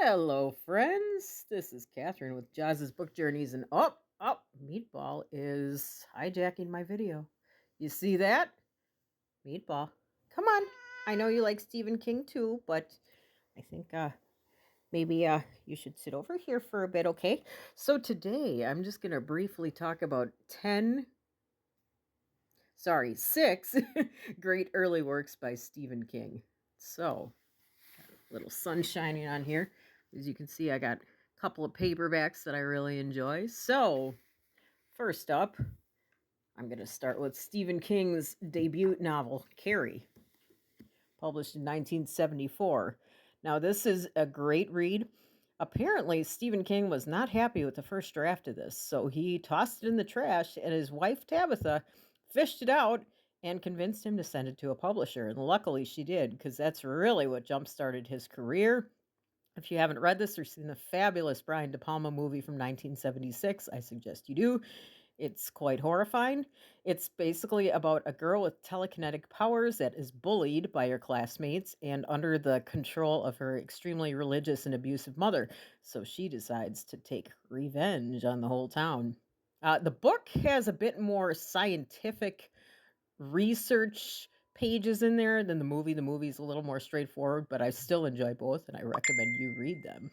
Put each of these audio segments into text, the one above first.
Hello, friends. This is Catherine with Jazz's Book Journeys, and Meatball is hijacking my video. You see that? Meatball, come on. I know you like Stephen King too, but I think maybe you should sit over here for a bit, okay? So today I'm just gonna briefly talk about six great early works by Stephen King. So little sun shining on here. As you can see, I got a couple of paperbacks that I really enjoy. So, first up, I'm going to start with Stephen King's debut novel, Carrie, published in 1974. Now, this is a great read. Apparently, Stephen King was not happy with the first draft of this, so he tossed it in the trash, and his wife, Tabitha, fished it out and convinced him to send it to a publisher. And luckily, she did, because that's really what jump started his career. If you haven't read this or seen the fabulous Brian De Palma movie from 1976, I suggest you do. It's quite horrifying. It's basically about a girl with telekinetic powers that is bullied by her classmates and under the control of her extremely religious and abusive mother. So she decides to take revenge on the whole town. The book has a bit more scientific research pages in there than the movie. The movie's a little more straightforward, but I still enjoy both and I recommend you read them.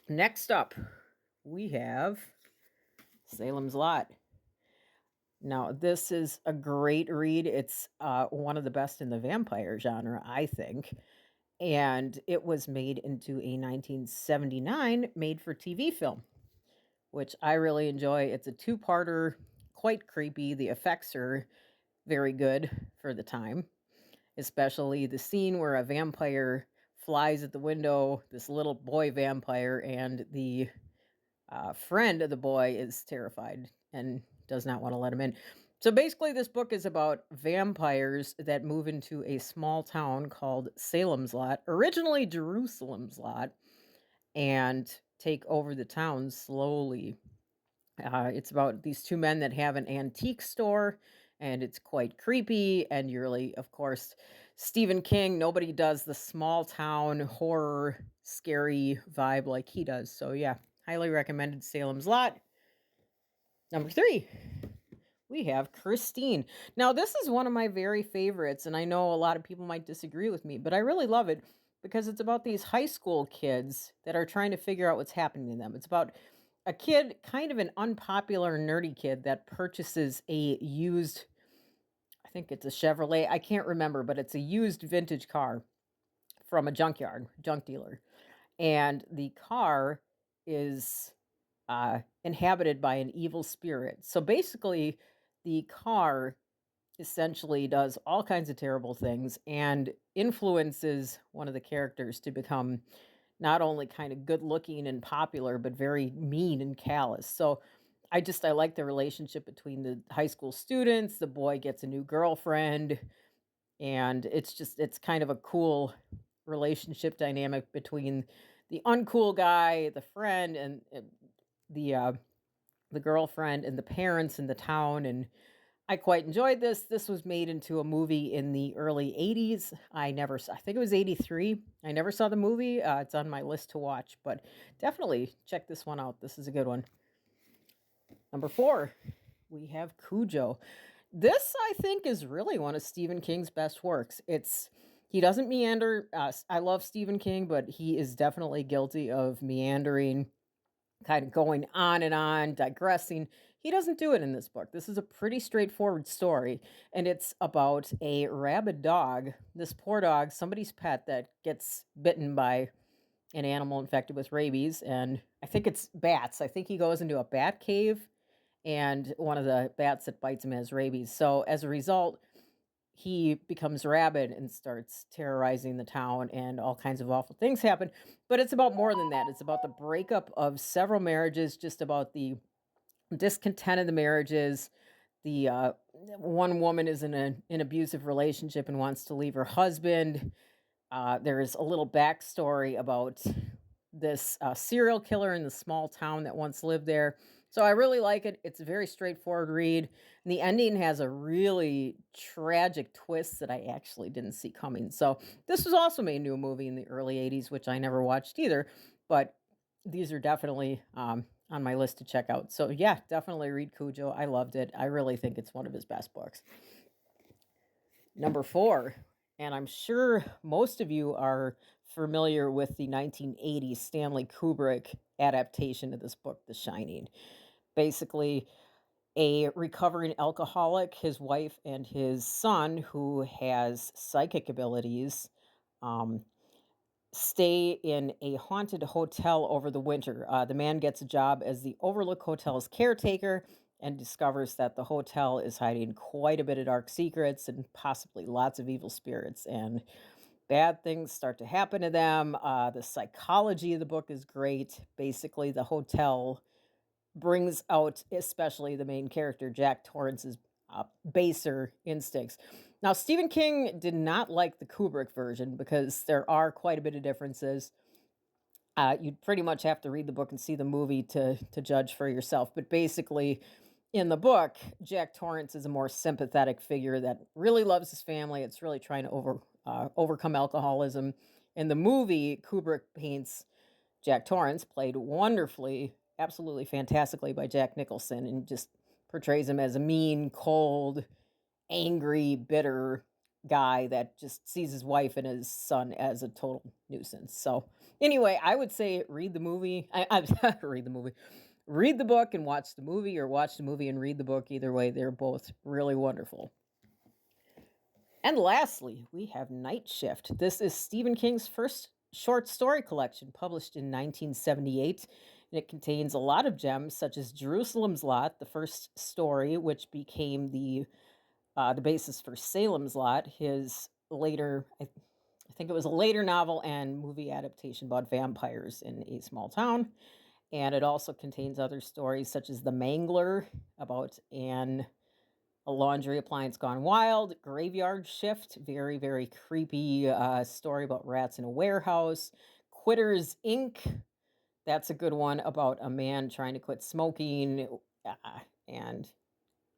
Next up, we have Salem's Lot. Now, this is a great read. It's one of the best in the vampire genre, I think. And it was made into a 1979 made for TV film, which I really enjoy. It's a two-parter, quite creepy. The effects are very good for the time, especially the scene where a vampire flies at the window, this little boy vampire, and the friend of the boy is terrified and does not want to let him in. So basically, this book is about vampires that move into a small town called Salem's Lot, originally Jerusalem's Lot, and take over the town slowly. It's about these two men that have an antique store, and it's quite creepy. And you're really, of course, Stephen King. Nobody does the small town horror, scary vibe like he does. So, yeah, highly recommended Salem's Lot. Number 3, we have Christine. Now, this is one of my very favorites, and I know a lot of people might disagree with me, but I really love it because it's about these high school kids that are trying to figure out what's happening to them. It's about a kid, kind of an unpopular, nerdy kid that purchases a used, I think it's a Chevrolet, I can't remember, but it's a used vintage car from a junk dealer. And the car is inhabited by an evil spirit. So basically, the car essentially does all kinds of terrible things and influences one of the characters to become not only kind of good looking and popular, but very mean and callous. So I like the relationship between the high school students. The boy gets a new girlfriend, and it's kind of a cool relationship dynamic between the uncool guy, the friend, and the uh, the girlfriend, and the parents in the town. And I quite enjoyed this. This was made into a movie in the early 80s. I think it was 83. I never saw the movie. It's on my list to watch, but definitely check this one out. This is a good one. Number 4, we have Cujo. This, I think, is really one of Stephen King's best works. He doesn't meander. I love Stephen King, but he is definitely guilty of meandering, kind of going on and on, digressing. He doesn't do it in this book. This is a pretty straightforward story, and it's about a rabid dog. This poor dog, somebody's pet that gets bitten by an animal infected with rabies, and I think it's bats. I think he goes into a bat cave, and one of the bats that bites him has rabies. So as a result, he becomes rabid and starts terrorizing the town, and all kinds of awful things happen. But it's about more than that. It's about the breakup of several marriages, just about the discontent of the marriages. The one woman is in an abusive relationship and wants to leave her husband. There's a little backstory about this serial killer in the small town that once lived there. So I really like it. It's a very straightforward read. And the ending has a really tragic twist that I actually didn't see coming. So this was also made into a movie in the early 80s, which I never watched either. But these are definitely on my list to check out. So yeah, definitely read Cujo. I loved it. I really think it's one of his best books. Number 4, and I'm sure most of you are familiar with the 1980s Stanley Kubrick adaptation of this book, The Shining. Basically, a recovering alcoholic, his wife, and his son, who has psychic abilities, um, stay in a haunted hotel over the winter. The man gets a job as the Overlook Hotel's caretaker and discovers that the hotel is hiding quite a bit of dark secrets and possibly lots of evil spirits. And bad things start to happen to them. The psychology of the book is great. Basically, the hotel brings out especially the main character, Jack Torrance's baser instincts. Now, Stephen King did not like the Kubrick version because there are quite a bit of differences. You'd pretty much have to read the book and see the movie to judge for yourself. But basically, in the book, Jack Torrance is a more sympathetic figure that really loves his family. It's really trying to overcome alcoholism. In the movie, Kubrick paints Jack Torrance, played wonderfully, absolutely fantastically by Jack Nicholson, and just portrays him as a mean, cold, angry, bitter guy that just sees his wife and his son as a total nuisance. So, anyway, I would say read the movie. Read the movie. Read the book and watch the movie, or watch the movie and read the book. Either way, they're both really wonderful. And lastly, we have Night Shift. This is Stephen King's first short story collection, published in 1978. And it contains a lot of gems, such as Jerusalem's Lot, the first story, which became the basis for Salem's Lot, his later, I think it was a later novel and movie adaptation about vampires in a small town. And it also contains other stories, such as The Mangler, about a laundry appliance gone wild, Graveyard Shift, very, very creepy story about rats in a warehouse, Quitters Inc., that's a good one about a man trying to quit smoking and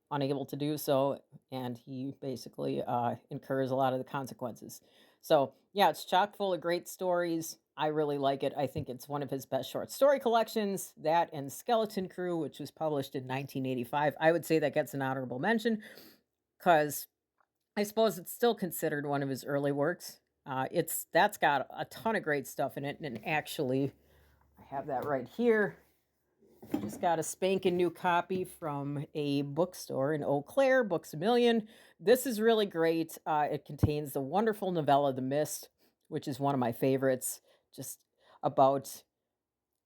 unable to do so, and he basically incurs a lot of the consequences. So, yeah, it's chock full of great stories. I really like it. I think it's one of his best short story collections. That and Skeleton Crew, which was published in 1985. I would say that gets an honorable mention because I suppose it's still considered one of his early works. That's got a ton of great stuff in it, and actually, I have that right here. Just got a spanking new copy from a bookstore in Eau Claire, Books a Million. This is really great. It contains the wonderful novella The Mist, which is one of my favorites, just about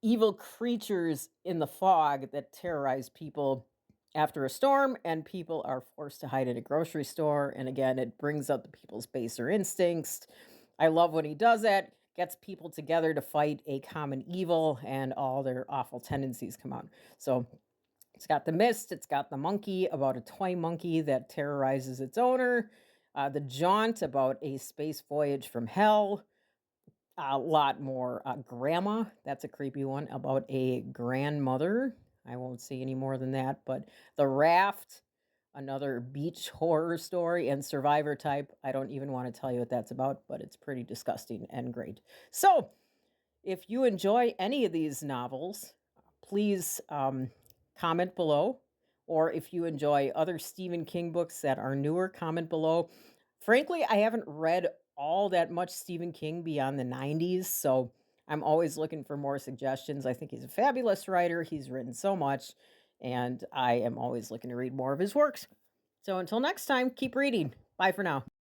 evil creatures in the fog that terrorize people after a storm, and people are forced to hide in a grocery store. And again, it brings out the people's baser instincts. I love when he does that, gets people together to fight a common evil, and all their awful tendencies come out. So it's got The Mist, it's got The Monkey, about a toy monkey that terrorizes its owner, The Jaunt, about a space voyage from hell, a lot more. Grandma, that's a creepy one about a grandmother. I won't say any more than that, but The Raft, another beach horror story, and Survivor Type. I don't even want to tell you what that's about, but it's pretty disgusting and great. So, if you enjoy any of these novels, please comment below. Or if you enjoy other Stephen King books that are newer, comment below. Frankly, I haven't read all that much Stephen King beyond the 90s, so I'm always looking for more suggestions. I think he's a fabulous writer. He's written so much, and I am always looking to read more of his works. So until next time, keep reading. Bye for now.